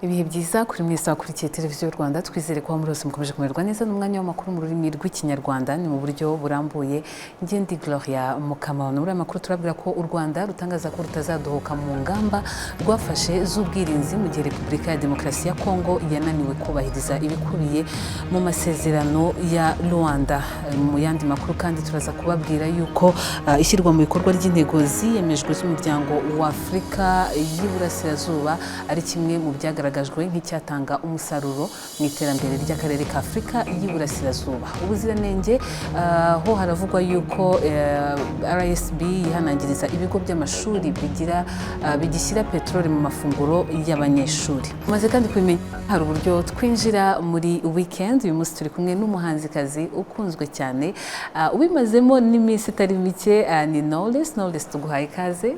Ibihe byiza kuri mwese wakurikiye televiziyo Rwanda, twizere ko muri hose mukomeje kumererwa neza n'umwanya w'amakuru mu rurimi rw'ikinyarwanda ni mu buryo burambuye. Ngendi Gloria Mukamabano. Muri amakuru turabwira ko u Rwanda rutangaza ko rutazadohoka mu ngamba rwafashe z'ubwirinzi mu gihe Repubulika ya Demokarasi ya Kongo yananiwe kubahiriza ibikubiye mu masezerano ya Rwanda. Mu yandi makuru kandi turaza kubabwira yuko ishyirwa mu bikorwa ry'intego ziyemejwe z'umuryango wa Afurika y'Iburasirazuba ari kimwe mu byagaragajwe nk'icyatanga umusaruro mu iterambere ry'akarere ka Afurika y'Iburasirazuba. Ubuziranenge ho haravugwa yuko RSB yihanangiriza ibigo by'amashuri bigishyira peteroli mu mafunguro y'abanyeshuri. Maze kandi kumenya hari uburyo twinjira muri weekend. Uyu munsi turi kumwe n'umuhanzikazi ukunzwe cyane ubimazemo n'iminsi itari mike, ni Knowless. Tuguhaye ikaze.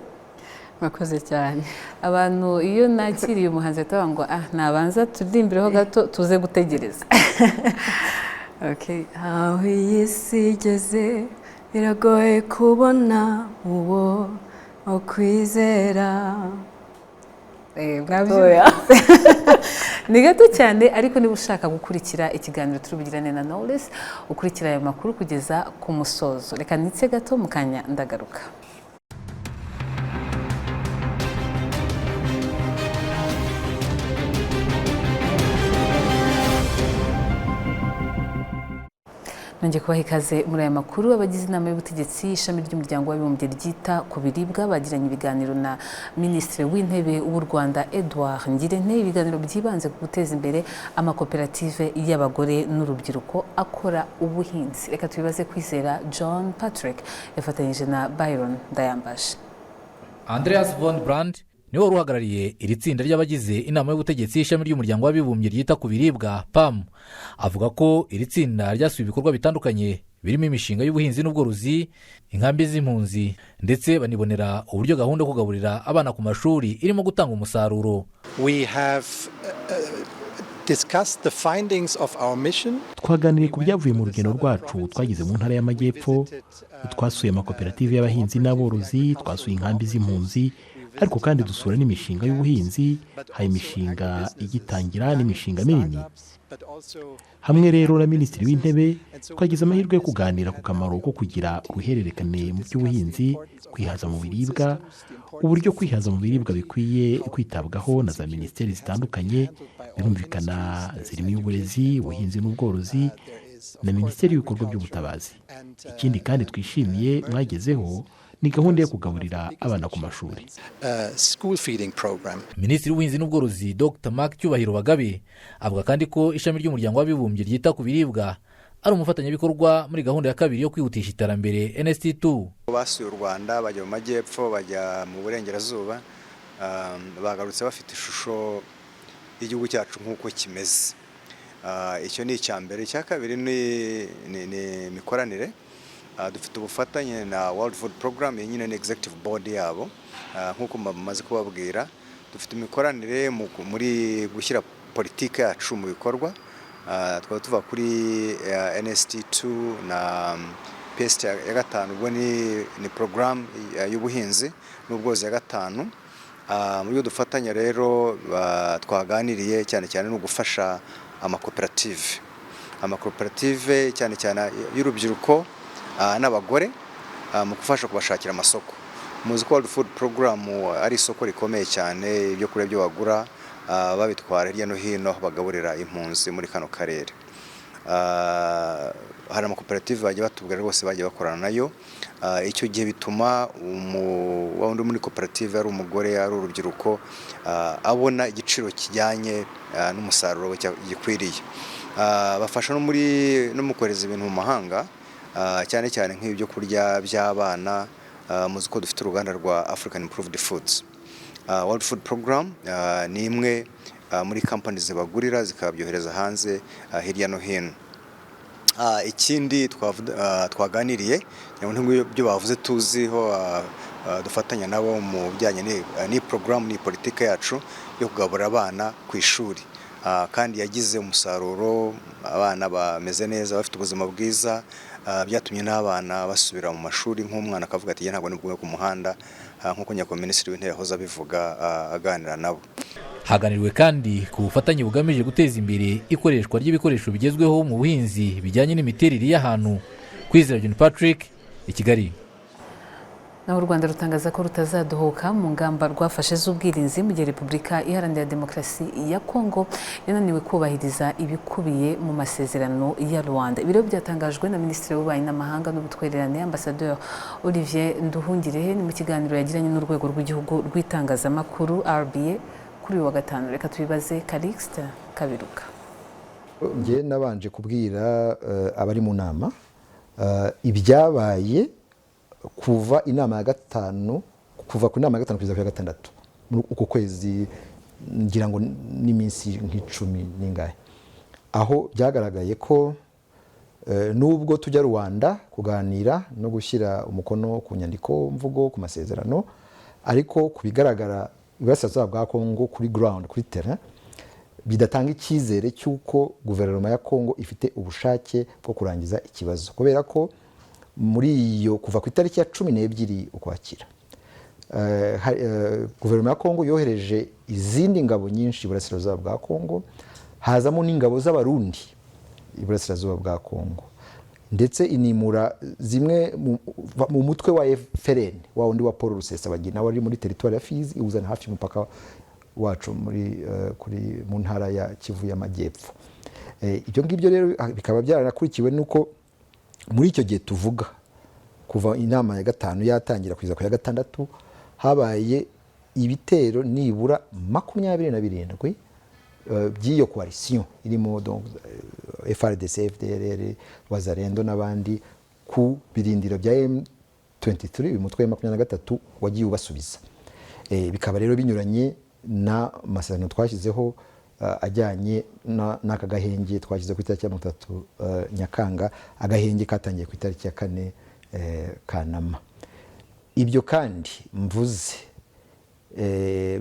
Murakoze cyane. Abantu iyo nakiriye umuhanzi batavuga ngo nabanza turirimbireho gato tuze gutegereza. Okay. Aho iyi si igeze biragoye kubona uwo ukwizera. Ni gato cyane, ariko niba ushaka gukurikira ikiganiro turubigirane na Knowless, ukurikira ayo makuru kugeza ku musozo. Reka nitse gato mu kanya ndagaruka. Nongeye kubaha ikaze muri aya makuru. Abagize inama y'ubutegetsi ishami ry'umuryango w'abibumbye ryita ku biribwa bagiranye ibiganiro na Minisitiri w'Intebe w'u Rwanda Edouard Ngirente. Ibiganiro byibanze ku guteza imbere amakoperative y'abagore n'urubyiruko akora ubuhinzi. Reka tubibaze Kwizera John Patrick yafatanyije na Byron Ndayambaje. Andreas von Brand niwe wari uhagarariye iri tsinda ry'abagize inama y'ubutegetsi ishami ry'umuryango w'abibumbye ryita ku biribwa PAM. Avuga ko iri tsinda ryasuye ibikorwa bitandukanye birimo imishinga y'ubuhinzi n'ubworozi, inkambi z'impunzi, ndetse banibonera uburyo gahunda yo kugaburira abana ku mashuri irimo gutanga umusaruro. We have discussed the findings of our mission. Twaganiriye ku byavuye mu rugendo rwacu twagize mu ntara y'Amajyepfo. Twasuye amakoperative y'abahinzi n'aborozi, twasuye inkambi z'impunzi, ariko kandi dusura n'imishinga y'ubuhinzi. Hari imishinga igitangira n'imishinga minini. Hamwe rero na Minisitiri w'Intebe twagize amahirwe yo kuganira ku kamaro ko kugira uruhererekane mu by'ubuhinzi, kwihaza mu biribwa, uburyo kwihaza mu biribwa bikwiye kwitabwaho na za minisiteri zitandukanye, birumvikana zirimo iy'uburezi, ubuhinzi n'ubworozi na Minisiteri y'ibikorwa by'ubutabazi. Ikindi kandi twishimiye mwagezeho ni gahunda yo kugaburira abana ku mashuri. School feeding program. Minisitiri w'Ubuhinzi n'Ubworozi Dr. Mark Cyubahiro Bagabe avuga kandi ko ishami ry'umuryango w'abibumbye ryita ku biribwa ari umufatanyabikorwa muri gahunda ya kabiri yo kwihutisha iterambere NST2. Basuye u Rwanda bajya mu majyepfo, bajya mu burengerazuba, bagarutse bafite ishusho y'igihugu cyacu nk'uko kimeze. Icyo ni icyambere. Icya kabiri ni imikoranire. Dufite ubufatanye na World Food Program, nyine ni executive board yabo. Nk'uko bamaze kubabwira, dufite imikoranire muri gushyira politiki yacu mu bikorwa. Twaba tuva kuri NST2 na PST ya gatanu, ubwo ni program y'ubuhinzi n'ubworozi ya gatanu. Mu byo dufatanya rero twaganiriye cyane cyane no gufasha amakoperative cyane cyane y'urubyiruko n'abagore mu gufasha kubashakira amasoko. Muzi ko World Food Program ari isoko rikomeye cyane, ibyo kurya byo bagura babitwara hirya no hino bagaburira impunzi muri kano karere. Hari amakoperative bagiye batubwira rwose bagiye bakorana nayo. Icyo gihe bituma wundi muri koperative ari umugore ari urubyiruko abona igiciro kijyanye n'umusaruro gikwiriye. Bafasha no mu kohereza ibintu mu mahanga, cyane cyane nk'ibyo kurya by'abana. Muzi ko dufite uruganda rwa African Improved Foods. World Food Program ni imwe muri company zibagurira zikabyohereza hanze hirya no hino. Ikindi twaganiriye n'ibyo bavuze tuziho, dufatanya nabo mu bijyanye ni program ni politiki yacu yo kugaburira abana ku ishuri. Kandi yagize umusaruro, abana bameze neza, bafite ubuzima bwiza. Byatumye n'abana basubira mu mashuri, nk'umwana akavuga ati ntabwo nibwo ku muhanda, nk'uko nyakubahwa Minisitiri w'Intebe yahoze abivuga aganira nabo. haganiriwe kandi ku bufatanye bugamije guteza imbere ikoreshwa ry'ibikoresho bigezweho mu buhinzi bijyanye n'imiterere y'ahantu. Kwizera John Patrick, i Kigali. naho u Rwanda rutangaza ko rutazadohoka mu ngamba rwafashe z'ubwirinzi mu gihe Repubulika Iharanira Demokarasi ya Kongo yananiwe kubahiriza ibikubiye mu masezerano ya Rwanda. Ibiro byatangajwe na Minisitiri w'Ububanyi n'Amahanga n'Ubutwererane Ambassadeur Olivier Nduhungirehe ni mu kiganiro yagiranye n'urwego rw'igihugu rw'itangazamakuru RBA kuri uyu wa gatanu. Reka tubibaze Calixte Kabiruka. Nge nabanje kubwira abari mu nama ibyabaye kuva inama ya gatanu kugeza ku ya gatandatu uko kwezi, ngira ngo n'iminsi nk'icumi n'ingahe, aho byagaragaye ko nubwo tujya Rwanda kuganira no gushyira umukono ku nyandiko mvugo ku masezerano, ariko ku bigaragara iburasirazuba bwa Kongo kuri ground, kuri terrain, bidatanga icyizere cy'uko guverinoma ya Kongo ifite ubushake bwo kurangiza ikibazo, kubera ko muri iyo kuva ku itariki ya 12 Ukwakira guverinoma ya Kongo yohereje izindi ngabo nyinshi iburasirazuba bwa Kongo, hazamo n'ingabo z'abarundi iburasirazuba bwa Kongo, ndetse inimura zimwe mu mutwe wa FRN wa undi wa Paul Rusesabagina wari muri territoire ya Fizi iwuzana hafi y'umupaka wacu mu ntara ya Kivu y'Amajyepfo. Ibyo ngibyo rero bikaba byaranakurikiwe nuko muri icyo gihe tuvuga kuva inama ya gatanu yatangira kugeza ku ya gatandatu habaye ibitero nibura 27 by'iyo coalition irimo donc FARDC, FDLR, Wazalendo n'abandi ku birindiro bya M23 umutwe wa 23 wagiye ubasubiza. Bikaba rero binyuranye na masezerano twashyizeho ajyanye n'aka gahenge twashyize ku itariki ya 3 Nyakanga, agahenge katangiye ku itariki ya 4 Kanama. Ibyo kandi mvuze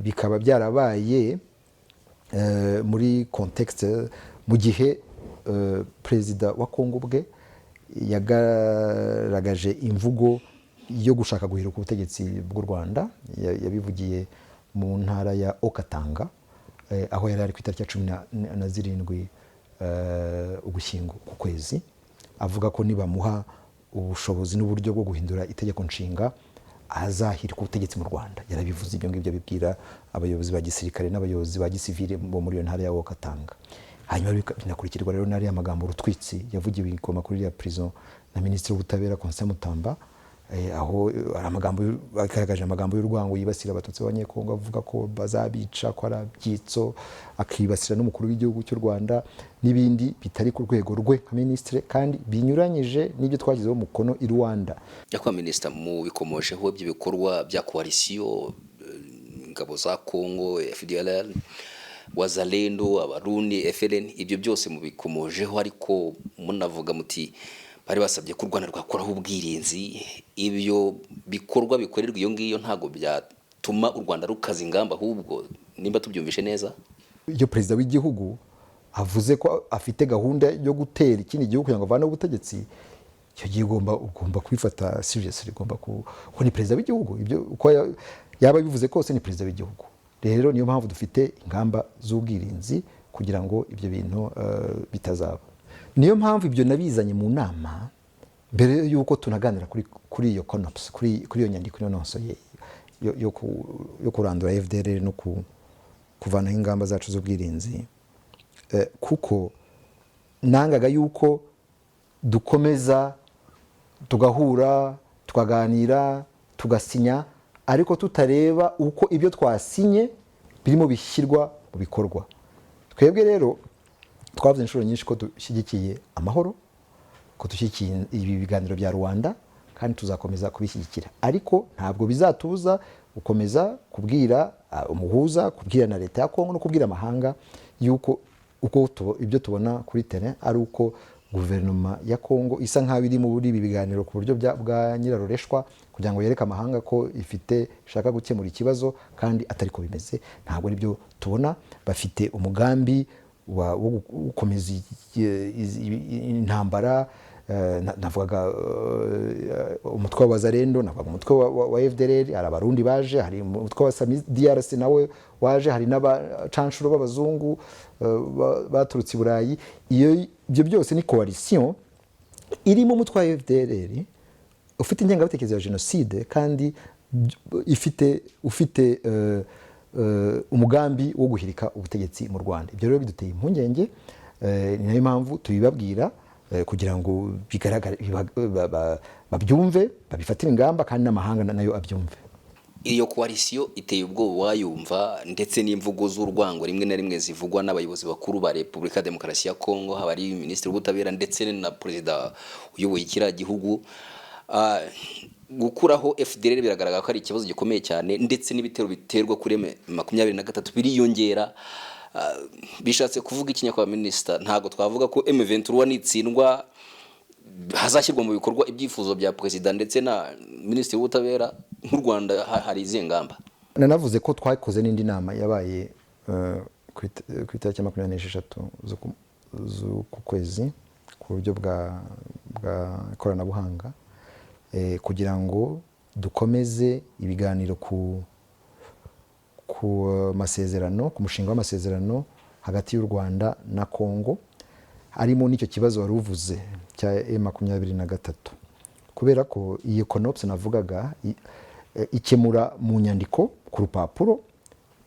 bikaba byarabaye muri context mu gihe perezida wa Kongo bwe yagaragaje imvugo yo gushaka guhiruka ubutegetsi bw'u Rwanda, yabivugiye mu ntara ya Okatanga, aho yari ari ku itariki ya 17 Ugushyingo ku kwezi, avuga ko nibamuha ubushobozi n'uburyo bwo guhindura itegeko nshinga azahirika ubutegetsi mu Rwanda. Yarabivuze ibyo ngibyo bibwira abayobozi ba gisirikare n'abayobozi ba gisivile bo muri iyo ntara ya Okatanga. Hanyuma binakurikirwa rero n'ari amagambo rutwitsi yavugiwe ikoma kuri ya prison na Minisitiri w'Ubutabera Constant Mutamba, aho agaragaje amagambo y'urwango yibasira abatutsi b'Abanyekongo, avuga ko bazabica, ko arabyitso, akibasira n'umukuru w'igihugu cy'u Rwanda n'ibindi bitari ku rwego rwe nka ministre, kandi binyuranyije n'ibyo twagizeho umukono i Rwanda. Nyakwa Minister, mu bikomojeho by'ibikorwa bya coalition ingabo za Kongo, FDLR, Wazalendo, Abarundi, FLN, ibyo byose mu bikomojeho, ariko munavuga muti bari basabye ko u Rwanda rwakoraho ubwirinzi. Ibyo bikorwa bikorerwa iyo ngiyo ntago byatuma u Rwanda rukaza ingamba, ahubwo nimba tubyumvishe neza, iyo perezida w'igihugu avuze ko afite gahunda yo gutera ikindi gihugu kugira ngo avane ubutegetsi, icyo gihe ugomba kwifata seriously, ugomba ko ni perezida w'igihugu. Ibyo uko yaba bivuze kose ni perezida w'igihugu. Rero niyo mpamvu dufite ingamba z'ubwirinzi kugira ngo ibyo bintu bitazaba. Niyo mpamvu ibyo nabizanye mu nama mbere yuko tunaganira kuri iyo CONOPS, kuri iyo nyandiko inonosoye yo kurandura FDLR no kuvanaho ingamba zacu z'ubwirinzi, kuko nangaga yuko dukomeza tugahura tukaganira tugasinya, ariko tutareba uko ibyo twasinye birimo bishyirwa mu bikorwa. Twebwe rero twavuze inshuro nyinshi ko dushyigikiye amahoro, ko dushyigikiye ibi biganiro bya Rwanda, kandi tuzakomeza kubishyigikira, ariko ntabwo bizatuza gukomeza kubwira umuhuza, kubwira na leta ya Kongo no kubwira amahanga yuko ibyo tubona kuri terrain ari uko guverinoma ya Kongo isa nk'aho iri muri ibi biganiro ku buryo bwa nyirarureshwa, kugira ngo yereke amahanga ko ishaka gukemura ikibazo, kandi atari ko bimeze. Ntabwo ari byo tubona. Bafite umugambi wo gukomeza intambara, navugaga umutwe wa Wazalendo, navugaga umutwe wa FDLR, hari abarundi baje, hari umutwe wa DRC nawe waje, hari n'abacanshuro b'abazungu baturutse i Burayi. Ibyo byose ni coalition irimo umutwe wa FDLR ufite ingengabitekerezo ya jenoside kandi ufite umugambi wo guhirika ubutegetsi mu Rwanda. Ibyo rero biduteye impungenge, ni nayo mpamvu tubibabwira kugira ngo bigaragare, babyumve, babifatire ingamba kandi n'amahanga nayo abyumve. Iyo coalition iteye ubwoba wayumva, ndetse n'imvugo z'urwango rimwe na rimwe zivugwa n'abayobozi bakuru ba Repubulika Demokarasi ya Kongo, haba ari Minisitiri w'Ubutabera ndetse na Perezida uyoboye kiriya gihugu. Gukuraho FDLR biragaragara ko ari ikibazo gikomeye cyane, ndetse n'ibitero biterwa kuri M23 biriyongera. Bishatse kuvuga iki nyakubahwa Minisita? Ntago twavuga ko M23 nitsindwa hazashyirwa mu bikorwa ibyifuzo bya Perezida ndetse na Minisitiri w'Ubutabera nk'u Rwanda, hari izihe ngamba? Nanavuze ko twakoze n'indi nama yabaye ku itariki 26 z'uku kwezi ku buryo bwa ikoranabuhanga, kugira ngo dukomeze ibiganiro ku masezerano, ku mushinga w'amasezerano hagati y'u Rwanda na Kongo, harimo n'icyo kibazo wari uvuze cya M23, kubera ko iyi CONOPS navugaga ikemura mu nyandiko ku rupapuro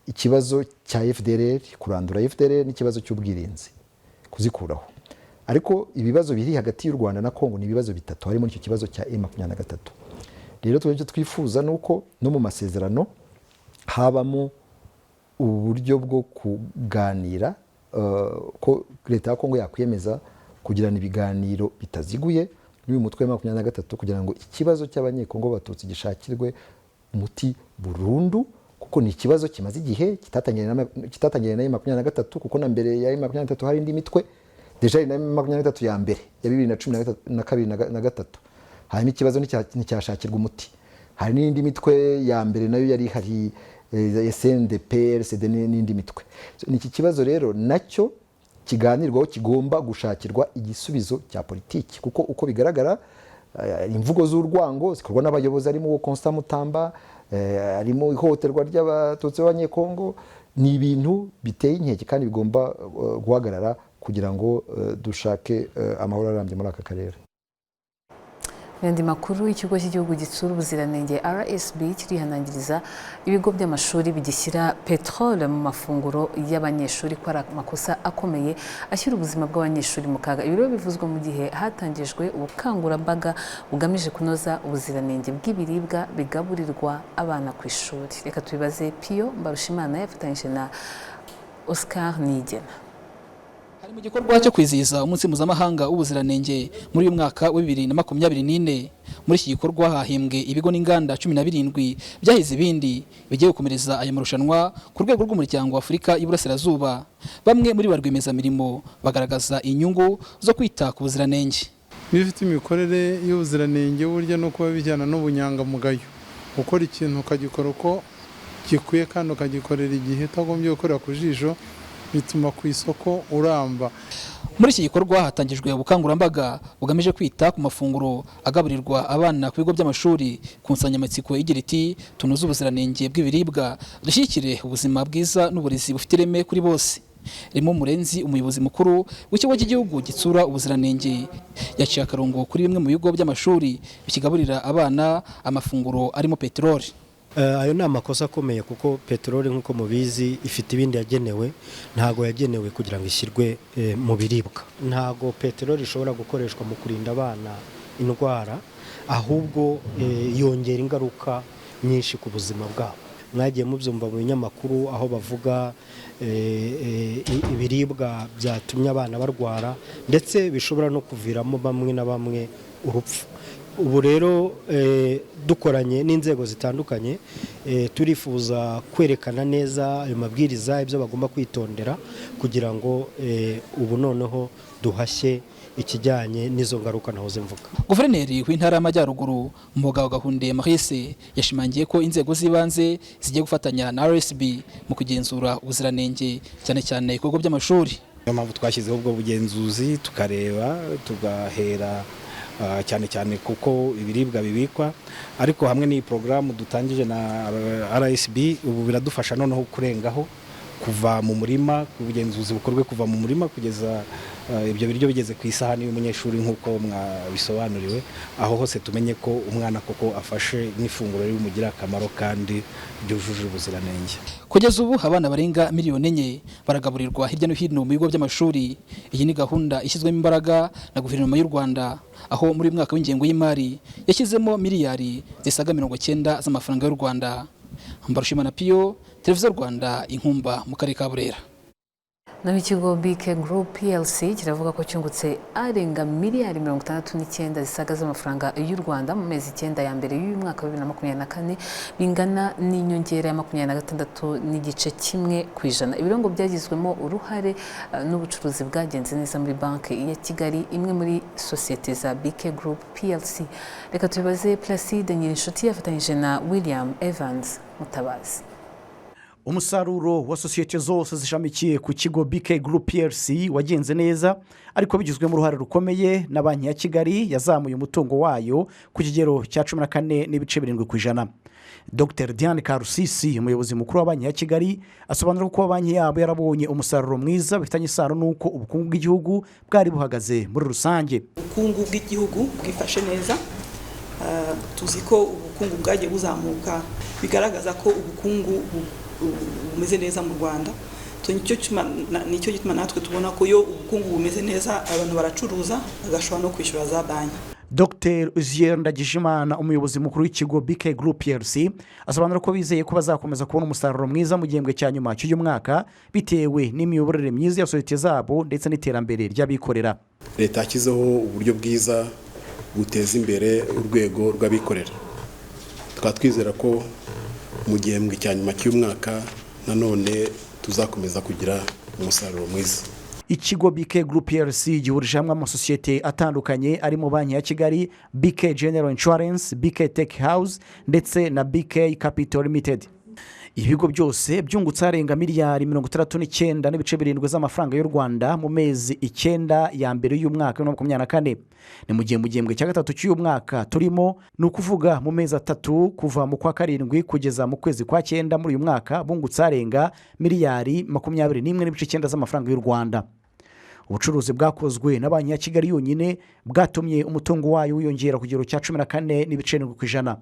ikibazo cya FDLR, kurandura FDLR n'ikibazo cy'ubwirinzi, kuzikuraho. Ariko ibibazo biri hagati y'u Rwanda na Kongo ni ibibazo bitatu, harimo n'icyo kibazo cya M23. Rero twebwe twifuza nuko no mu masezerano habamo uburyo bwo kuganira, ko leta ya Kongo yakwiyemeza kugirana ibiganiro bitaziguye n'uyu mutwe wa 23 kugira ngo ikibazo cy'abanyekongo batutsi gishakirwe umuti burundu, kuko ni ikibazo kimaze igihe kitatangiranye na 23, kuko na mbere ya 23 hari indi mitwe deja na 23 ya mbere ya 2012 na gatatu, hanyuma ikibazo nticyashakirwa umuti. Hari n'indi mitwe ya mbere nayo yari hari SNDP, RCD n'indi mitwe. Iki kibazo rero nacyo kiganirwaho, kigomba gushakirwa igisubizo cya politiki, kuko uko bigaragara imvugo z'urwango zikorwa n'abayobozi, arimo Constant Mutamba, arimo ihohoterwa ry'abatutsi b'abanyekongo, ni ibintu biteye inkeke kandi bigomba guhagarara kugira ngo dushake amahoro arambye muri aka karere. Andi makuru, ikigo cy'igihugu gitsura ubuziranenge RSB kirihanangiriza ibigo by'amashuri bigishyira petrole mu mafunguro y'abanyeshuri ko ari amakosa akomeye ashyira ubuzima bw'abanyeshuri mu kaga. Ibiro bivuzwa mu gihe hatangijwe ubukangurambaga bugamije kunoza ubuziranenge bw'ibiribwa bigaburirwa abana ku ishuri. Reka tubibaze Pio Mbarushimana yafatanyije na Oscar Nigena. Hari mu gikorwa cyo kwizihiza umunsi mpuzamahanga w'ubuziranenge muri uyu mwaka wa 2024. Muri iki gikorwa hahimbwe ibigo n'inganda 17 byahize ibindi bigiye gukomereza aya marushanwa ku rwego rw'umuryango wa Afurika y'Iburasirazuba. Bamwe muri barwiyemezamirimo bagaragaza inyungu zo kwita ku buziranenge. Bifite imikorere y'ubuziranenge burya no kuba bijyana n'ubunyangamugayo, gukora ikintu ukagikora uko gikwiye kandi ukagikorera igihe utagombye gukorera ku jisho, bituma ku isoko uramba. Muri iki gikorwa hatangijwe ubukangurambaga bugamije kwita ku mafunguro agaburirwa abana ku bigo by'amashuri ku nsanganyamatsiko igira iti tunoze ubuziranenge bw'ibiribwa, dushyigikire ubuzima bwiza n'uburezi bufite ireme kuri bose. Rimo Murenzi, umuyobozi mukuru w'ikigo cy'igihugu gitsura ubuziranenge, yaciye akarongo kuri bimwe mu bigo by'amashuri bikigaburira abana amafunguro arimo peteroli. Ayo ni amakosa akomeye, kuko peteroli nk'uko mubizi ifite ibindi yagenewe, ntago yagenewe kugira ngo ishyirwe mu biribwa. Ntago peteroli ishobora gukoreshwa mu kurinda abana indwara, ahubwo yongera ingaruka nyinshi ku buzima bwabo. Mwagiye mubyumva mu binyamakuru aho bavuga ibiribwa byatumye abana barwara, ndetse bishobora no kuviramo bamwe na bamwe urupfu. Ubu rero dukoranye n'inzego zitandukanye turifuza kwerekana neza ayo mabwiriza, ibyo bagomba kwitondera kugira ngo ubu noneho duhashye ikijyanye n'izo ngaruka nahoze mvuga. Guverineri w'Intara y'Amajyaruguru Mugabo Gahunde Maurice yashimangiye ko inzego z'ibanze zigiye gufatanya na RSB mu kugenzura ubuziranenge cyane cyane ibigo by'amashuri. Niyo mpamvu twashyizeho ubwo bugenzuzi, tukareba, tugahera cyane cyane kuko ibiribwa bibikwa, ariko hamwe n'iyi porogaramu dutangije na RSB ubu biradufasha noneho kurengaho kuva mu murima, ubugenzuzi bukorwe kuva mu murima kugeza ibyo biryo bigeze ku isahani y'umunyeshuri nk'uko mwabisobanuriwe, aho hose tumenye ko umwana koko afashe n'ifunguro rimugira akamaro kandi ryujuje ubuziranenge. Kugeza ubu abana barenga miliyoni 4 baragaburirwa hirya no hino mu bigo by'amashuri. Iyi ni gahunda ishyizwemo imbaraga na guverinoma y'u Rwanda, aho muri mwaka w'ingengo y'imari yashyizemo miliyari zisaga 90 z'amafaranga y'u Rwanda. Mbarushimana Pio, Televiziyo Rwanda, Inkumba mu karere ka Burera. Naho ikigo BK Group PLC kiravuga ko cyungutse arenga miliyari 69 zisaga z'amafaranga y'u Rwanda mu mezi 9 ya mbere y'uyu mwaka wa 2024, bingana n'inyongera ya 26 n'igice kimwe ku ijana. Ibirongo byagizwemo uruhare n'ubucuruzi bwagenze neza muri banki ya Kigali, imwe muri sosiyete za BK Group PLC. Reka tubibaze Placide Nyirinshuti yafatanyije na William Evans Mutabazi. Umusaruro wa sosiyete zose zishamikiye ku kigo BK Group PLC wagenze neza, ariko bigizwemo uruhare rukomeye na banki ya Kigali yazamuye umutungo wayo ku kigero cya 14.7%. Dr Diane Karusisi, umuyobozi mukuru wa banki ya Kigali, asobanura ko banki yabo yarabonye umusaruro mwiza bifitanye isano nuko ubukungu bw'igihugu bwari buhagaze muri rusange. Ubukungu bw'igihugu bwifashe neza, tuzi ko ubukungu bwagiye buzamuka, bigaragaza ko ubukungu bumeze neza mu Rwanda. Nicyo gituma natwe tubona ko yo ubukungu bumeze neza, abantu baracuruza bagashobora no kwishyura za banki. Dr Uzier Ndagijimana, umuyobozi mukuru w'ikigo BK Group PLC, asobanura ko bizeye ko bazakomeza kubona umusaruro mwiza mu gihembwe cya nyuma cy'uyu mwaka bitewe n'imiyoborere myiza ya sosiyete zabo ndetse n'iterambere ry'abikorera. Leta yashyizeho uburyo bwiza buteza imbere urwego rw'abikorera. Twizera ko mu gihembwe cya nyuma cy'umwaka nanone tuzakomeza kugira umusaruro mwiza. Ikigo BK Group PLC gihurije hamwe amasosiyete atandukanye arimo banki ya Kigali, BK General Insurance, BK Tech House ndetse na BK Capital Limited. Ibigo byose byungutse arenga miliyari 69.7 z'amafaranga y'u Rwanda mu mezi 9 ya mbere y'umwaka wa 2024. Ni mu gihembwe cya gatatu cy'uyu mwaka turimo, ni ukuvuga mu mezi 3 kuva mu kwa 7 kugeza mu kwezi kwa 9 muri uyu mwaka bungutse arenga miliyari 21.9 z'amafaranga y'u Rwanda. Ubucuruzi bwakozwe na banki ya Kigali yonyine bwatumye umutungo wayo wiyongera ku kigero cya 14.7%.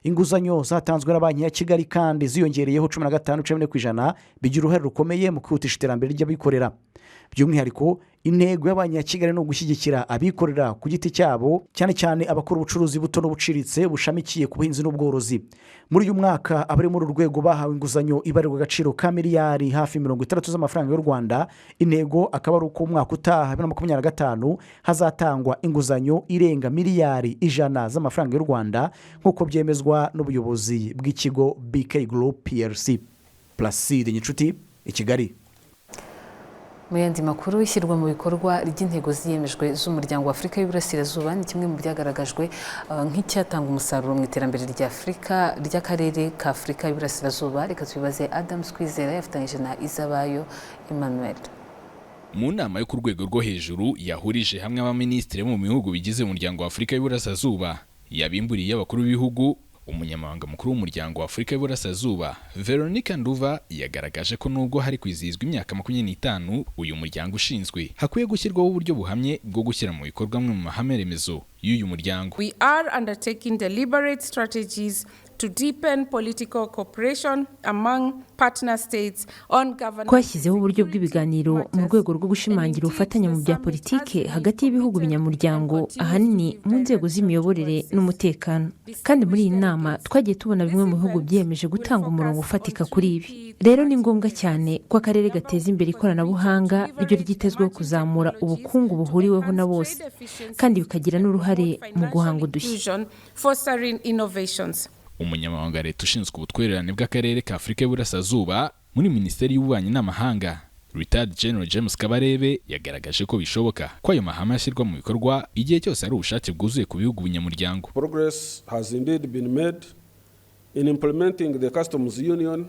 Inguzanyo zatanzwe na banki ya Kigali kandi ziyongereyeho 15.7%, bigira uruhare rukomeye mu kwihutisha iterambere ry'abikorera. By'umwihariko intego ya banki ya Kigali no gushyigikira abikorera ku giti cyabo, cyane cyane abakora ubucuruzi buto n'ubuciritse bushamikiye ku buhinzi n'ubworozi. Muri uyu mwaka abari muri urwego bahawe inguzanyo ibarirwa agaciro ka miliyari hafi 30 z'amafaranga y'u Rwanda. Intego akaba ari uko umwaka utaha 2025 hazatangwa inguzanyo irenga miliyari 100 z'amafaranga y'u Rwanda nk'uko byemezwa n'ubuyobozi bw'ikigo BK Group PLC. Placide Nyinshuti, i Kigali. Mu yandi makuru, ishyirwa mu bikorwa ry'intego ziyemejwe z'umuryango wa Afurika y'Iburasirazuba ni kimwe mu byagaragajwe nk'icyatanga umusaruro mu iterambere rya Afurika ry'akarere ka Afurika y'Iburasirazuba. Reka tubibaze Adams Kwizera yafatanyije na Izabayo Emmanuel. Mu nama yo ku rwego rwo hejuru yahurije hamwe abaminisitiri mu bihugu bigize umuryango wa Afurika y'Iburasirazuba, yabimburiye abakuru b'ibihugu, umunyamabanga mukuru w'umuryango wa Afurika y'Iburasirazuba Veronica Nduva yagaragaje ko nubwo hari kwizihizwa imyaka 25 uyu muryango ushinzwe, hakwiye gushyirwaho uburyo buhamye bwo gushyira mu bikorwa amwe mu mahame remezo y'uyu muryango. We are undertaking deliberate strategies to deepen political cooperation among partner states on governance. Twashyizeho uburyo bw'ibiganiro mu rwego rwo gushimangira ubufatanye mu bya politike hagati y'ibihugu binyamuryango, ahanini mu nzego z'imiyoborere n'umutekano. Kandi muri iyi nama twagiye tubona bimwe mu bihugu byiyemeje gutanga umurongo ufatika kuri ibi. Rero ni ngombwa cyane ko akarere gateza imbere ikoranabuhanga ryo ryitezweho kuzamura ubukungu buhuriweho na bose, kandi bikagira n'uruhare mu guhanga udushya. Umunyamabanga leta ushinzwe ubutwererane bw'akarere ka Afurika y'Iburasirazuba muri Minisiteri y'Ububanyi n'Amahanga, Retired General James Kabarebe, yagaragaje ko bishoboka ko ayo mahame ashyirwa mu bikorwa igihe cyose ari ubushake bwuzuye ku bihugu binyamuryango. Progress has indeed been made in implementing the customs union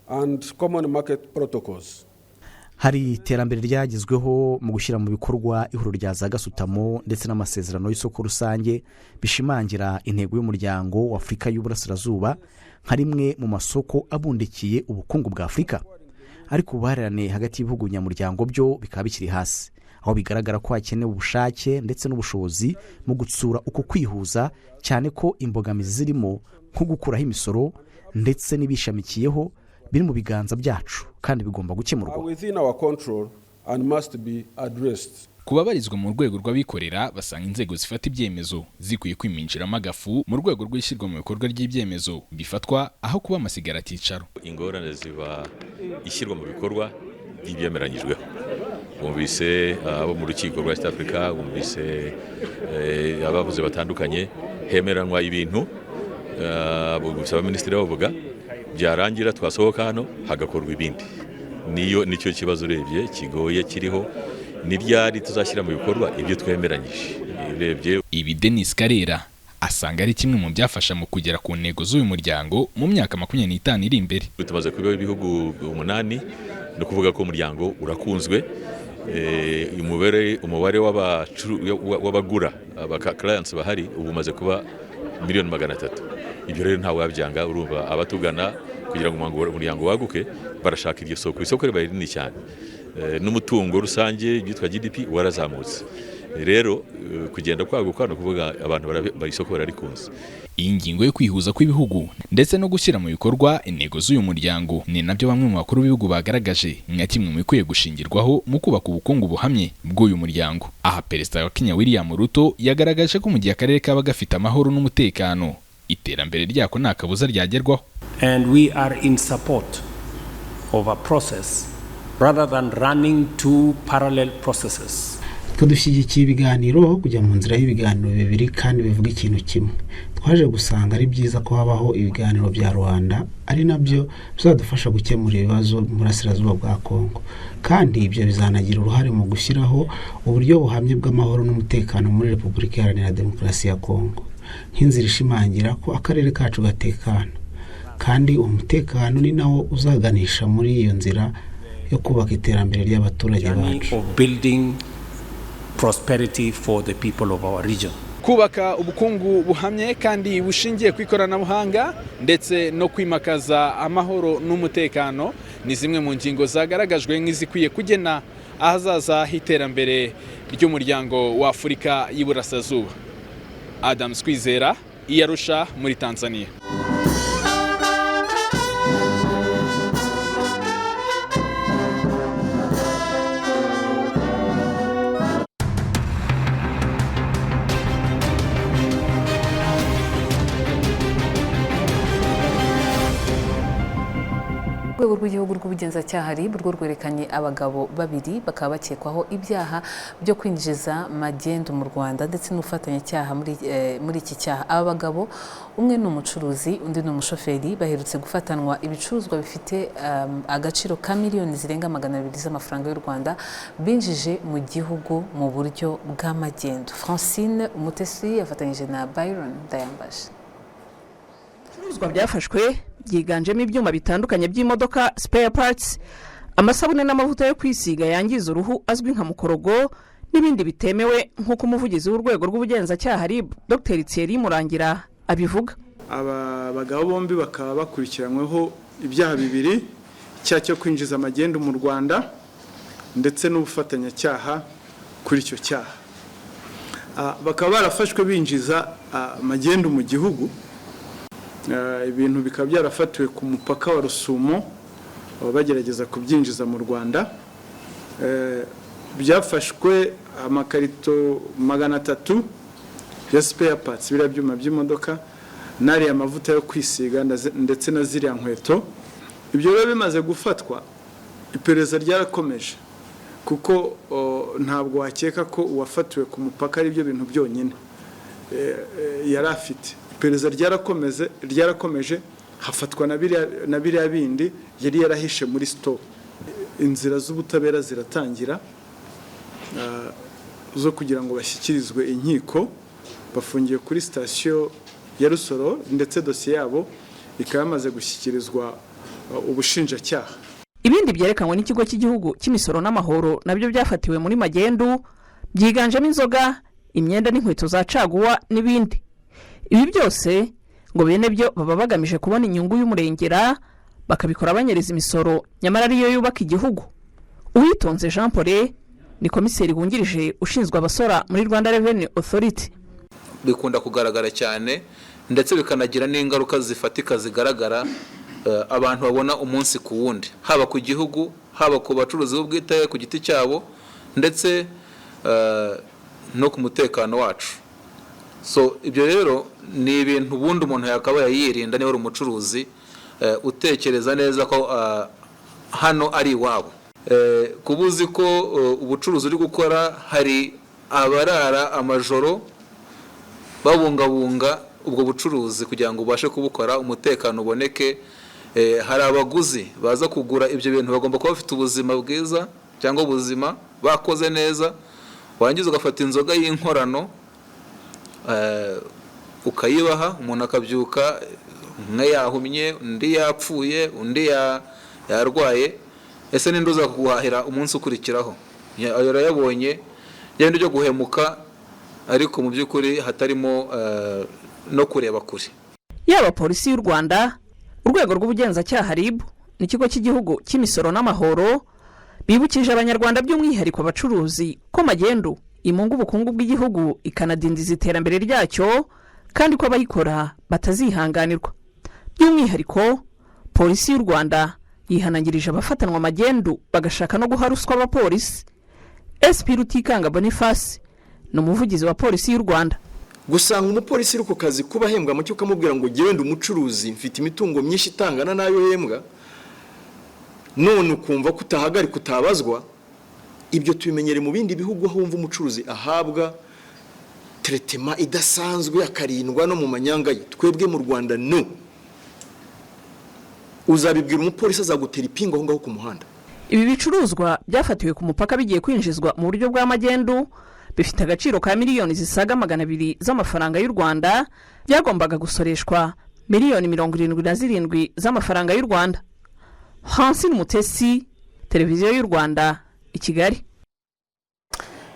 and common market protocols. hari iterambere ryagezweho mu gushyira mu bikorwa ihuriro rya za gasutamo ndetse n'amasezerano y'isoko rusange bishimangira intego y'umuryango wa Afurika y'Uburasirazuba nka rimwe mu masoko abundikiye ubukungu bwa Afurika, ariko ubuhahirane hagati y'ibihugu nyamuryango byo bikaba bikiri hasi, aho bigaragara ko hakenewe ubushake ndetse n'ubushobozi mu gutsura uko kwihuza, cyane ko imbogamizi zirimo nko gukuraho imisoro ndetse n'ibishamikiyeho biri mu biganza byacu kandi bigomba gukemurwa. Ku babarizwa mu rwego rw'abikorera basanga inzego zifata ibyemezo zikwiye kwiminjiramo agafu mu rwego rw'ishyirwa mu bikorwa ry'ibyemezo bifatwa aho kuba amasigara aticaro. Ingorane ziba ishyirwa mu bikorwa ry'ibyemeranyijweho. Bumvise abo mu rukiko rwa East Africa, bumvise abavuze batandukanye, hemeranwa ibintu bumvise abaminisitiri bavuga, byarangira twasohoka hano hagakorwa ibindi. Nicyo kibazo urebye kigoye kiriho, ni ryari tuzashyira mu bikorwa ibyo twemeranyije. Ibi Denis Karera asanga ari kimwe mu byafasha mu kugera ku ntego z'uyu muryango mu myaka 25 iri imbere. Tumaze kuba ibihugu 8, no kuvuga ko umuryango urakunzwe. Umubare w'abagura clients bahari ubu umaze kuba 300,000. Ibyo rero ntawe wabyanga, urumva abatugana kugira ngo umuryango waguke barashaka iryo soko. Isoko ribaye rinini cyane, n'umutungo rusange byitwa GDP warazamutse. Rero kugenda kwaguka no kuvuga abantu isoko bararikunze. Iyi ngingo yo kwihuza kw'ibihugu ndetse no gushyira mu bikorwa intego z'uyu muryango ni nabyo bamwe mu bakuru b'ibihugu bagaragaje nka kimwe mu bikwiye gushingirwaho mu kubaka ubukungu buhamye bw'uyu muryango. Aha Perezida wa Kenya William Ruto yagaragaje ko mu gihe akarere kaba gafite amahoro n'umutekano, iterambere ryako nta kabuza ryagerwaho. And we are in support of a process rather than running two parallel processes. Dushyigikiye ibiganiro kujya mu nzira y'ibiganiro bibiri kandi bivuga ikintu kimwe. Twaje gusanga ari byiza ko habaho ibiganiro bya Rwanda, ari nabyo bizadufasha gukemura ibibazo mu burasirazuba bwa Kongo, kandi ibyo bizanagira uruhare mu gushyiraho uburyo buhamye bw'amahoro n'umutekano muri Repubulika Iharanira Demokarasi ya Kongo, nk'inzira ishimangira ko akarere kacu gatekana, kandi umutekano ni nawo uzaganisha muri iyo nzira yo kubaka iterambere ry'abaturage bacu. Prosperity for the people of our region. Kubaka ubukungu buhamye kandi bushingiye ku ikoranabuhanga ndetse no kwimakaza amahoro n'umutekano ni zimwe mu ngingo zagaragajwe nk'izikwiye kugena ahazaza h'iterambere ry'umuryango wa Afurika y'Iburasirazuba. Adam Kwizera, Arusha muri Tanzania. Urwego rw'igihugu rw'ubugenzacyaha RIB rwo rwerekanye abagabo babiri bakaba bakekwaho ibyaha byo kwinjiza magendu mu Rwanda ndetse n'ubufatanyacyaha muri iki cyaha. Aba bagabo, umwe ni umucuruzi undi ni umushoferi, baherutse gufatanwa ibicuruzwa bifite agaciro ka miliyoni zirenga 200 z'amafaranga y'u Rwanda binjije mu gihugu mu buryo bw'amagendu. Francine Umutesi yafatanyije na Byron Dayambaje. Ibicuruzwa byafashwe byiganjemo ibyuma bitandukanye by'imodoka, spare parts, amasabune n'amavuta yo kwisiga yangiza uruhu azwi nka mukorogo n'ibindi bitemewe, nk'uko umuvugizi w'urwego rw'ubugenzacyaha RIB Dr Thierry Murangira abivuga. Aba bagabo bombi bakaba bakurikiranyweho ibyaha bibiri, icyaha cyo kwinjiza magendu mu Rwanda ndetse n'ubufatanyacyaha kuri icyo cyaha. Bakaba barafashwe binjiza magendu mu gihugu. Ibintu bikaba byarafatiwe ku mupaka wa Rusumo bagerageza kubyinjiza mu Rwanda. Byafashwe amakarito 300 ya spare parts, biriya byuma by'imodoka, nari amavuta yo kwisiga ndetse na ziriya nkweto. Ibyo rero bimaze gufatwa, iperereza ryarakomeje kuko ntabwo wakeka ko uwafatiwe ku mupaka ari byo bintu byonyine yari afite. Iperereza ryarakomeje hafatwa na biriya bindi yari yarahishe muri store. Inzira z'ubutabera ziratangira zo kugira ngo bashyikirizwe inkiko. Bafungiye kuri station ya Rusoro ndetse dosiye yabo ikaba yamaze gushyikirizwa ubushinjacyaha. ibindi byerekanwe n'ikigo cy'igihugu cy'imisoro n'amahoro nabyo byafatiwe muri magendu byiganjemo inzoga, imyenda n'inkweto za caguwa n'ibindi. Ibi byose ngo bene byo baba bagamije kubona inyungu y'umurengera, bakabikora banyereza imisoro nyamara ariyo yubaka igihugu. Uwitonze Jean Paul ni komiseri wungirije ushinzwe abasora muri Rwanda Revenue Authority. Bikunda kugaragara cyane ndetse bikanagira n'ingaruka zifatika zigaragara abantu babona umunsi ku wundi, haba ku gihugu, haba ku bacuruzi b'ubwite ku giti cyabo, ndetse no ku mutekano wacu. So ibyo rero ni ibintu bundi umuntu yakabaye yirinda niba ari umucuruzi utekereza neza ko hano ari iwabo. Kubuzi ko ubucuruzi uri gukora hari abarara amajoro babungabunga ubwo bucuruzi kugira ngo ubashe kubukora, umutekano uboneke. Hari abaguzi baza kugura ibyo bintu bagomba kuba bafite ubuzima bwiza cyangwa ubuzima bakoze neza. Wangiza ugafata inzoga y'inkorano ukayibaha, umuntu akabyuka umwe yahumye, undi yapfuye, undi yarwaye. Ese ninde uza kuguhahira umunsi ukurikiraho? Yarayabonye yenda ryo guhemuka, ariko mu by'ukuri hatarimo no kureba kure. Yaba polisi y'u Rwanda, urwego rw'ubugenzacyaha RIB n'ikigo cy'igihugu cy'imisoro n'amahoro bibukije abanyarwanda by'umwihariko abacuruzi ko magendu imunga ubukungu bw'igihugu ikanadindiza iterambere ryacyo, kandi ko abayikora batazihanganirwa. By'umwihariko polisi y'u Rwanda yihanangirije abafatanwa magendu bagashaka no guha ruswa abapolisi. SP Rutikanga Boniface ni umuvugizi wa polisi y'u Rwanda. Gusanga umupolisi uri ku kazi kuba hembwa mu cyo ukamubwira ngo genda umucuruzi mfite imitungo myinshi itangana nayo hembwa, none ukumva kutahagari kutabazwa. Ibyo tubimenyere mu bindi bihugu aho wumva umucuruzi ahabwa tretema idasanzwe akarindwa no mu manyanga ye. Twebwe mu Rwanda no, uzabibwira umupolisi azagutera ipingo aho ngaho ku muhanda. Ibi bicuruzwa byafatiwe ku mupaka bigiye kwinjizwa mu buryo bwa magendu bifite agaciro ka miliyoni zisaga 200 z'amafaranga y'u Rwanda, byagombaga gusoreshwa miliyoni 77 z'amafaranga y'u Rwanda. Hansine Mutesi, Televiziyo y'u Rwanda, i Kigali.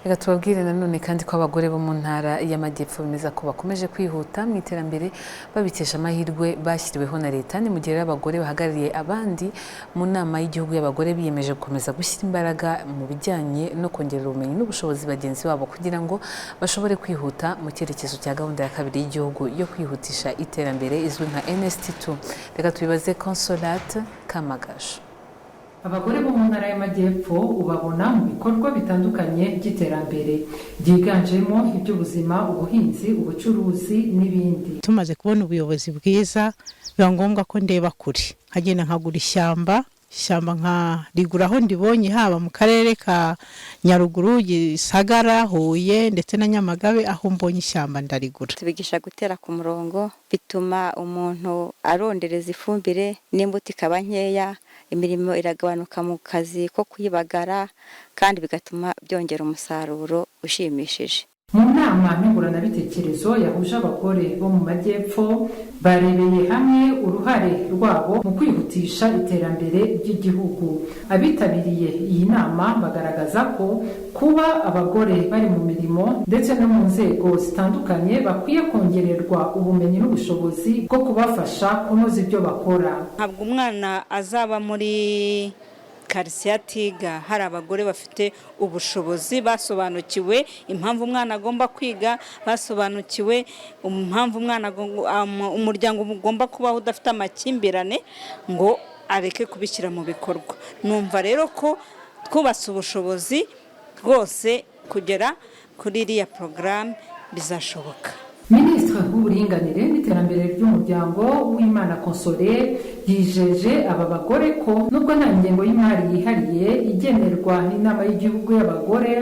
Reka tubabwire nanone kandi ko abagore bo mu ntara y'Amajyepfo bemeza ko bakomeje kwihuta mu iterambere babikesha amahirwe bashyiriweho na leta. Ni mu gihe abagore bahagarariye abandi mu nama y'igihugu y'abagore biyemeje gukomeza gushyira imbaraga mu bijyanye no kongerera ubumenyi n'ubushobozi bagenzi babo kugira ngo bashobore kwihuta mu cyerekezo cya gahunda ya kabiri y'igihugu yo kwihutisha iterambere izwi nka NST2. Reka tubibaze Consolate Kamagaje. Abagore bo mu ntara y'Amajyepfo ubabona mu bikorwa bitandukanye by'iterambere byiganjemo iby'ubuzima, ubuhinzi, ubucuruzi n'ibindi. Tumaze kubona ubuyobozi bwiza biba ngombwa ko ndeba kure, nkagenda nkagura ishyamba nkarigura aho ndibonye, haba mu karere ka Nyaruguru, Gisagara, Huye ndetse na Nyamagabe. Aho mbonye ishyamba ndarigura. Tubigisha gutera ku murongo, bituma umuntu arondereza ifumbire n'imbuto ikaba nkeya, imirimo iragabanuka mu kazi ko kuyibagara, kandi bigatuma byongera umusaruro ushimishije. Mu nama nyunguranabitekerezo yahuje abagore bo mu Majyepfo barebeye hamwe uruhare rwabo mu kwihutisha iterambere ry'igihugu. Abitabiriye iyi nama bagaragaza ko kuba abagore bari mu mirimo ndetse no mu nzego zitandukanye bakwiye kongererwa ubumenyi n'ubushobozi bwo kubafasha kunoza ibyo bakora. Ntabwo umwana azaba muri karisiye atiga. Hari abagore bafite ubushobozi, basobanukiwe impamvu umwana agomba kwiga, basobanukiwe impamvu umuryango ugomba kubaho udafite amakimbirane, ngo areke kubishyira mu bikorwa. Numva rero ko twubatse ubushobozi rwose kugera kuri iriya porogaramu bizashoboka. Minisitiri w'uburinganire n'iterambere ry'umuryango w'Imana Console yijeje aba bagore ko nubwo nta ngengo y'imari yihariye igenerwa n'inama y'igihugu y'abagore,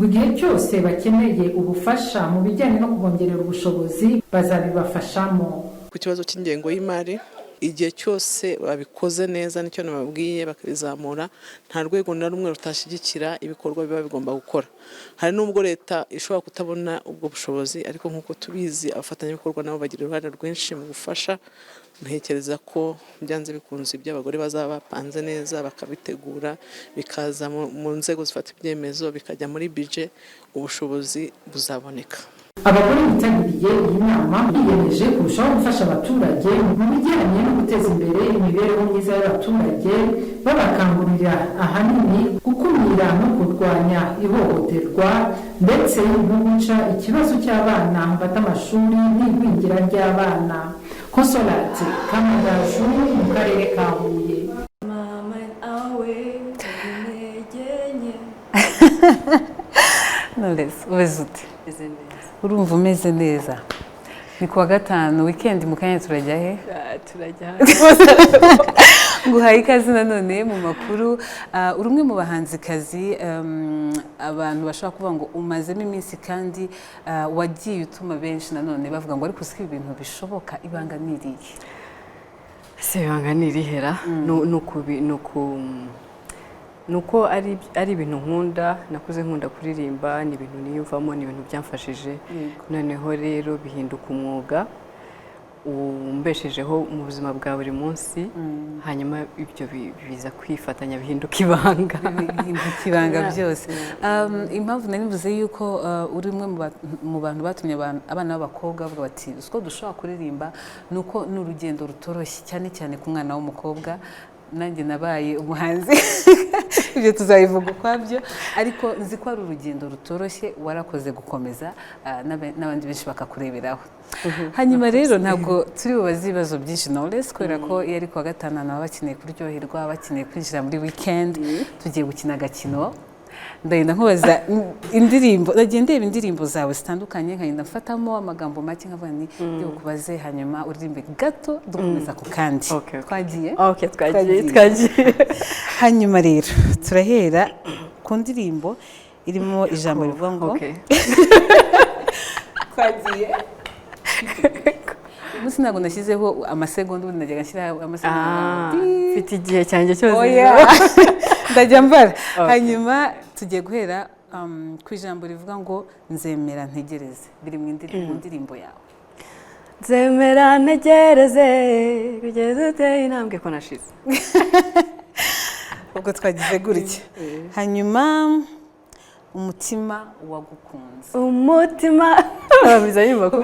mu gihe cyose bakeneye ubufasha mu bijyanye no kubongerera ubushobozi bazabibafashamo. Ku kibazo cy'ingengo y'imari igihe cyose babikoze neza nicyo nababwiye bakabizamura nta rwego na rumwe rutashyigikira ibikorwa biba bigomba gukora. Hari n'ubwo leta ishobora kutabona ubwo bushobozi ariko nk'uko tubizi abafatanyabikorwa nabo bagira uruhare rwinshi mu gufasha. Ntekereza ko byanze bikunze ibyo abagore bazaba bapanze neza bakabitegura bikaza mu nzego zifata ibyemezo bikajya muri budget, ubushobozi buzaboneka. Abagore bitabiriye iyi nama biyemeje kurushaho gufasha abaturage mu bijyanye no guteza imbere imibereho myiza y'abaturage, babakangurira ahanini gukumira no kurwanya ihohoterwa ndetse no guca ikibazo cy'abana bata amashuri n'igwingira ry'abana. Consolate Kamagaju mu karere ka Huye. Umeze ute? Urumva umeze neza? Ni kuwa gatanu weekend mu kanya turajya he? Turajya nguhaye ikaze nanone mu makuru. Uri umwe mu bahanzikazi abantu bashobora kuvuga ngo umazemo iminsi kandi wagiye utuma benshi nanone bavuga ngo ariko siko ibintu bishoboka. Ibanga ni irihe? Se ibanga ni irihera nuko ari ibintu nkunda, nakuze nkunda kuririmba, ni ibintu niyumvamo, ni ibintu byamfashije. Noneho rero bihinduka umwuga umbeshejeho mu buzima bwa buri munsi, hanyuma ibyo biza kwifatanya bihinduka ibanga. Bihinduka ibanga byose. Impamvu nari mvuze yuko uri umwe mu bantu batumye abana b'abakobwa bavuga bati uko dushobora kuririmba nuko n'urugendo rutoroshye cyane cyane ku mwana w'umukobwa. Nanjye nabaye umuhanzi ibyo tuzabivuga ukwabyo, ariko nzi ko ari urugendo rutoroshye warakoze gukomeza n'abandi benshi bakakureberaho. Hanyuma rero ntabwo turi bubaze ibibazo byinshi knowless kubera ko iyo ari kuwa gatanu nabo bakeneye kuryoherwa, bakeneye kwinjira muri weekend. Tugiye gukina agakino, ndagenda nkubaza indirimbo, ndeba indirimbo zawe zitandukanye nkagenda mfatamo amagambo make nkavuga ni yo kubaze, hanyuma uririmbe gato dukomeza ku kandi. Twagiye? Twagiye. Hanyuma rero turahera ku ndirimbo irimo ijambo rivuga ngo twagiye. Umunsi ntabwo nashyizeho amasegonda, ubundi najyaga nshyiraho amasegonda. Mfite igihe cyanjye cyose. Ndajya mbara. Hanyuma tugiye guhera ku ijambo rivuga ngo nzemera ntegereze. Biri mu ndirimbo yawe. Nzemera ntegereze kugeza uteye intambwe ko nashize. Ubwo twagize gutya. Hanyuma umutima wagukunze. Umutima babiza yumva ko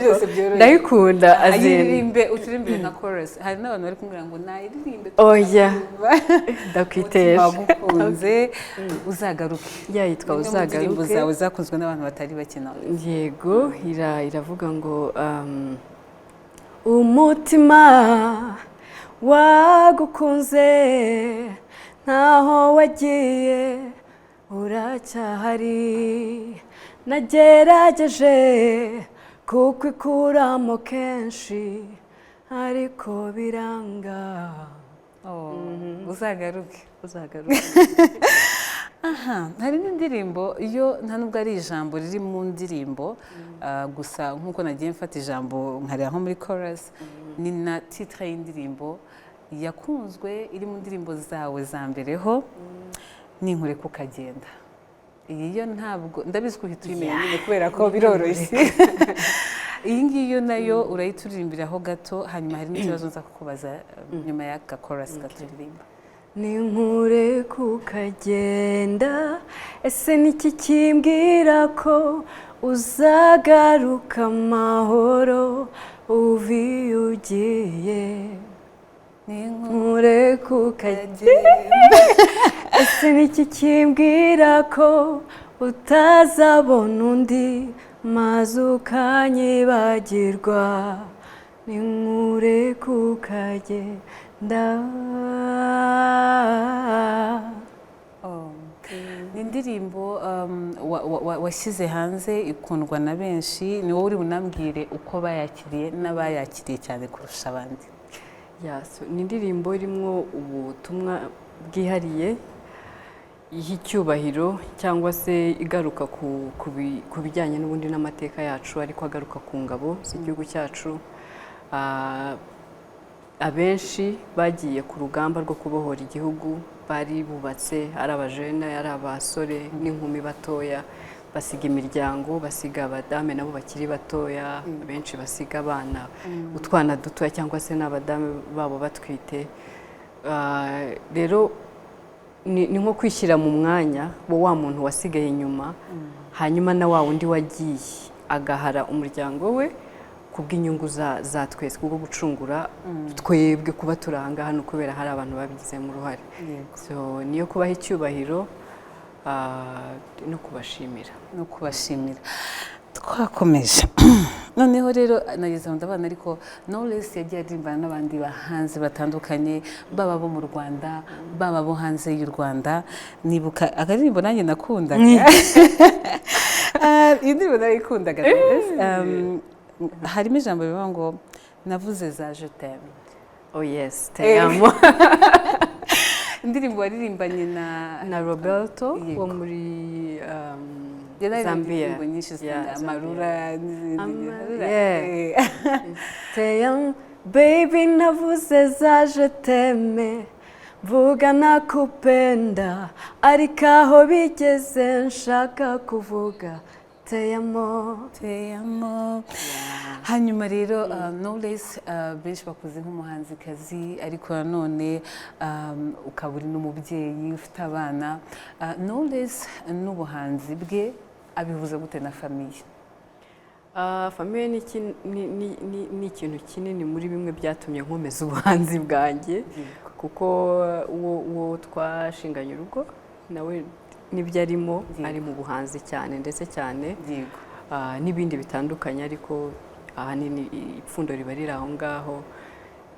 ndayikunda aziririmbe uturimbire na chorus. Hari n'abantu bari kumbwira ngo nayiririmbe. Oya ndakwitesha. Wagukunze uzagaruke. Yitwa uzagaruke. Indirimbo zawe zakunzwe n'abantu batari bakina. Yego iravuga ngo umutima wagukunze ntaho wagiye uracyahari, nagerageje kukwikuramo kenshi ariko biranga. Uzagaruke. Aha, hari n'indirimbo iyo nta nubwo ari ijambo riri mu ndirimbo gusa nk'uko nagiye mfata ijambo nkareba nko muri chorus, ni na titre y'indirimbo yakunzwe iri mu ndirimbo zawe za mbere ho, ninkureka ukagenda. Iyi yo ntabwo ndabizi ko uhita uyimenya nyine kubera ko biroroshye. Iyi ngiyo nayo urayituririmbiraho gato, hanyuma hari n'ikibazo nza kukubaza nyuma y'aka chorus gaturirimba. Ninkureka ukagenda, ese niki kimbwira ko uzagaruka amahoro uvi ugiye. Ninkureka ukagenda, ese niki kimbwira ko utazabona undi maze ukanyibagirwa. Ninkureka ukagenda. Ni indirimbo washyize hanze ikundwa na benshi, ni wowe uri bunambwire uko bayakiriye n'abayakiriye cyane kurusha abandi. Ni indirimbo irimo ubutumwa bwihariye, iha icyubahiro cyangwa se igaruka ku bijyanye n'ubundi n'amateka yacu, ariko agaruka ku ngabo z'igihugu cyacu. abenshi bagiye ku rugamba rwo kubohora igihugu bari bubatse ari abajene ari abasore n'inkumi batoya basiga imiryango basiga abadame nabo bakiri batoya benshi basiga abana utwana dutoya cyangwa se n'abadame babo batwite rero ni nko kwishyira mu mwanya wa muntu wasigaye inyuma hanyuma na wa wundi wagiye agahara umuryango we kubw'inyungu za twese kubwo gucungura twebwe kuba turanga hano kubera hari abantu babigizemo uruhare so niyo kubaha icyubahiro no kubashimira twakomeje noneho rero nageze mu ndabana ariko Knowless yagiye aririmbana n'abandi bahanzi batandukanye baba bo mu Rwanda baba bo hanze y'u Rwanda nibuka akaririmbo nanjye nakundaga iyi ndirimbo nayikundaga harimo ijambo bivuga ngo navuze za je t'aime. Oh yes, te amo. Indirimbo waririmbanye na Roberto wo muri Zambia. Amarura. Te amo, baby navuze za je t'aime. Vuga nakupenda ariko aho bigeze nshaka kuvuga te amo. Hanyuma rero Knowless benshi bakuze nk'umuhanzikazi ariko nanone ukaba uri n'umubyeyi ufite abana. Knowless n'ubuhanzi bwe abihuza gute na famiye? Famiye ni ikintu kinini muri bimwe byatumye nkomeza ubuhanzi bwanjye kuko uwo twashinganye urugo nawe nibyo arimo ari mu buhanzi cyane ndetse cyane n'ibindi bitandukanye ariko ahanini ipfundo riba riri aho ngaho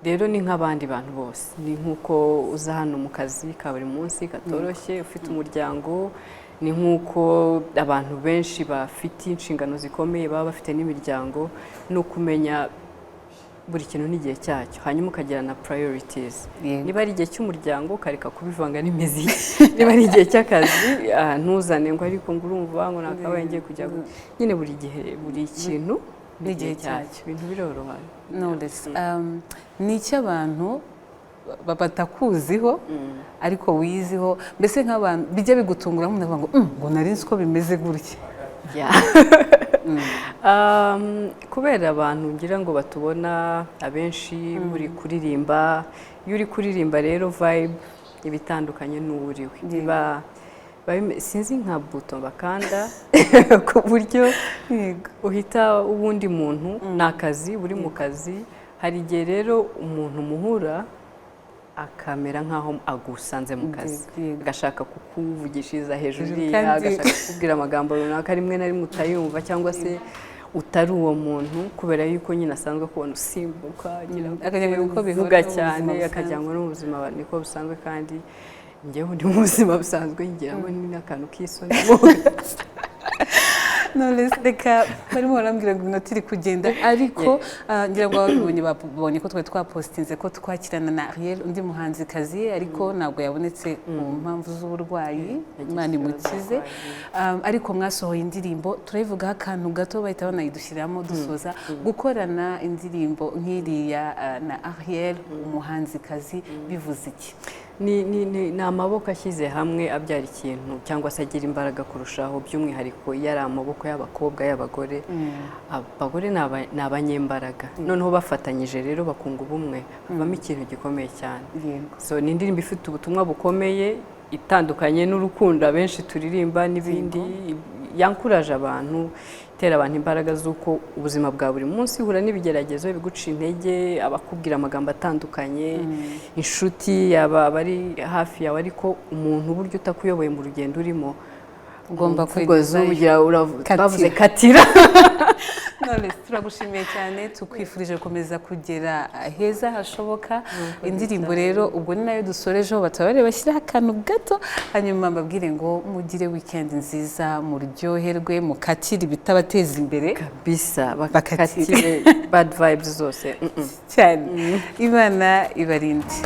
rero ni nk'abandi bantu bose ni nk'uko uza hano mu kazi ka buri munsi katoroshye ufite umuryango ni nk'uko abantu benshi bafite inshingano zikomeye baba bafite n'imiryango no kumenya buri kintu n'igihe cyacyo hanyuma ukagira na priorities niba ari igihe cy'umuryango ukareka kubivanga n'imiziki niba ari igihe cy'akazi ntuzane ngo ariko ngo urumva ngo nakabaye ngiye kujya nyine buri gihe buri kintu n'igihe cyacyo ibintu biroroha. Knowless ni icy'abantu batakuziho ariko wiziho mbese nk'abantu bijya bigutungura ngo nari nzi ko bimeze gutya. Kubera abantu ngira ngo batubona abenshi muri kuririmba iyo uri kuririmba rero vibe ibitandukanye n'uriwe niba sinzi nka buto bakanda ku buryo uhita ubundi muntu nakazi buri mu kazi hari igihe rero umuntu muhura akamera nkaho agusanze mu kazi agashaka kukuvugishiriza hejuru agashaka kukubwira amagambo runaka rimwe na rimwe utayumva cyangwa se utari uwo muntu kubera yuko nyine asanzwe kubona usimbuka bivuga cyane akajya ngo no mu buzima niko busanzwe kandi njyewe ndi mu buzima busanzwe ngira ngo ni n'akantu k'isoni. Knowless reka barimo barambwira ngo inoti iri kugenda ariko ngira ngo babonye ko twari twapostinze ko twakirana na Ariel undi muhanzikazi ariko ntabwo yabonetse mu mpamvu z'uburwayi Imana imukize ariko mwasohoye indirimbo turayivugaho akantu gato bahita banayidushyiramo dusoza gukorana indirimbo nk'iriya na Ariel umuhanzikazi bivuze iki? Ni amaboko ashyize hamwe abyara ikintu cyangwa se agira imbaraga kurushaho by'umwihariko iyo ari amaboko y'abakobwa y'abagore abagore ni abanyembaraga noneho bafatanyije rero bakunga ubumwe bavamo ikintu gikomeye cyane so ni indirimbo ifite ubutumwa bukomeye itandukanye n'urukundo abenshi turirimba n'ibindi yankuraje abantu itera abantu imbaraga z'uko ubuzima bwa buri munsi uhura n'ibigeragezo biguca intege abakubwira amagambo atandukanye inshuti yaba bari hafi yawe ariko umuntu uburyo utakuyoboye mu rugendo urimo ugomba kwigoza uravuze katira. Knowless turagushimiye cyane tukwifurije gukomeza kugera heza hashoboka indirimbo rero ubwo ni nayo dusorejeho batabare bashyiraho akantu gato hanyuma mbabwire ngo mugire weekend nziza muryoherwe mukatire ibitabateza imbere kabisa bakatire bad vibes zose cyane Imana ibarinde.